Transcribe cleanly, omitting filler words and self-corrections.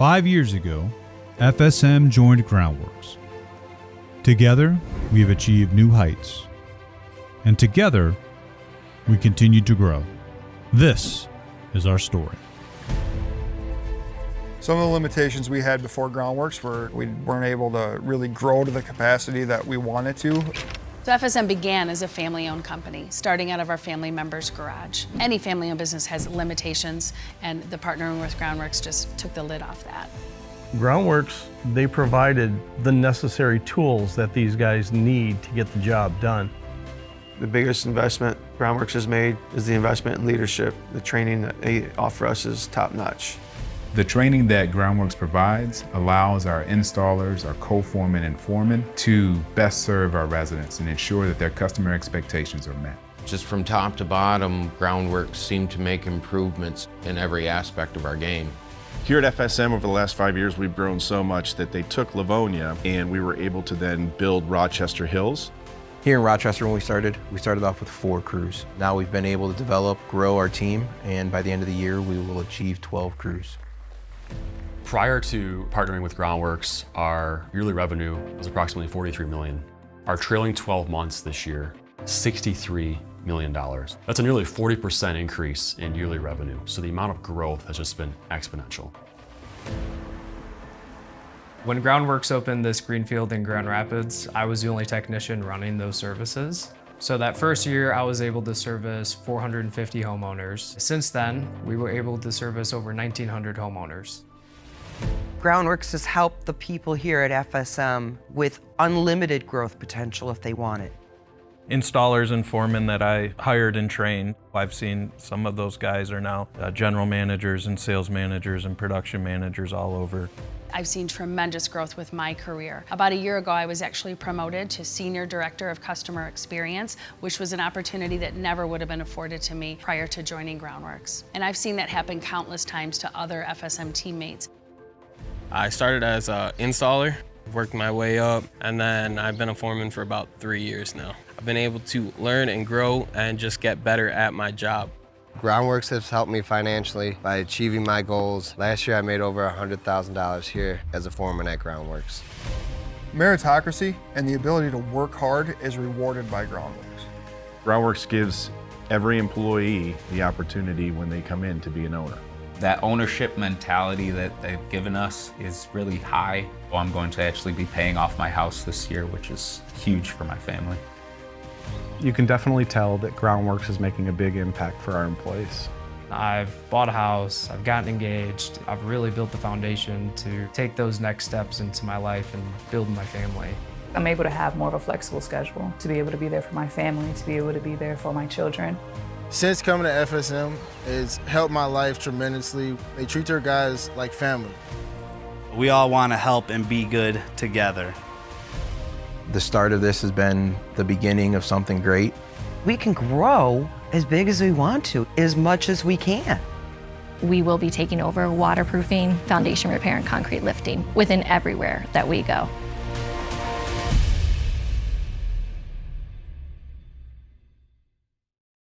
5 years ago, FSM joined Groundworks. Together, we have achieved new heights. And together, we continue to grow. This is our story. Some of the limitations we had before Groundworks were we weren't able to really grow to the capacity that we wanted to. So FSM began as a family-owned company, starting out of our family member's garage. Any family-owned business has limitations, and the partnering with Groundworks just took the lid off that. Groundworks, they provided the necessary tools that these guys need to get the job done. The biggest investment Groundworks has made is the investment in leadership. The training that they offer us is top-notch. The training that Groundworks provides allows our installers, our co-foremen and foremen to best serve our residents and ensure that their customer expectations are met. Just from top to bottom, Groundworks seem to make improvements in every aspect of our game. Here at FSM over the last 5 years, we've grown so much that they took Livonia and we were able to then build Rochester Hills. Here in Rochester, when we started off with 4 crews. Now we've been able to develop, grow our team, and by the end of the year, we will achieve 12 crews. Prior to partnering with Groundworks, our yearly revenue was approximately $43 million. Our trailing 12 months this year, $63 million. That's a nearly 40% increase in yearly revenue. So the amount of growth has just been exponential. When Groundworks opened this greenfield in Grand Rapids, I was the only technician running those services. So that first year, I was able to service 450 homeowners. Since then, we were able to service over 1,900 homeowners. Groundworks has helped the people here at FSM with unlimited growth potential if they want it. Installers and foremen that I hired and trained, I've seen some of those guys are now general managers and sales managers and production managers all over. I've seen tremendous growth with my career. About a year ago, I was actually promoted to Senior Director of Customer Experience, which was an opportunity that never would have been afforded to me prior to joining Groundworks. And I've seen that happen countless times to other FSM teammates. I started as an installer, worked my way up, and then I've been a foreman for about 3 years now. I've been able to learn and grow and just get better at my job. Groundworks has helped me financially by achieving my goals. Last year I made over $100,000 here as a foreman at Groundworks. Meritocracy and the ability to work hard is rewarded by Groundworks. Groundworks gives every employee the opportunity when they come in to be an owner. That ownership mentality that they've given us is really high. I'm going to actually be paying off my house this year, which is huge for my family. You can definitely tell that Groundworks is making a big impact for our employees. I've bought a house, I've gotten engaged, I've really built the foundation to take those next steps into my life and build my family. I'm able to have more of a flexible schedule, to be able to be there for my family, to be able to be there for my children. Since coming to FSM, it's helped my life tremendously. They treat their guys like family. We all want to help and be good together. The start of this has been the beginning of something great. We can grow as big as we want to, as much as we can. We will be taking over waterproofing, foundation repair, and concrete lifting within everywhere that we go.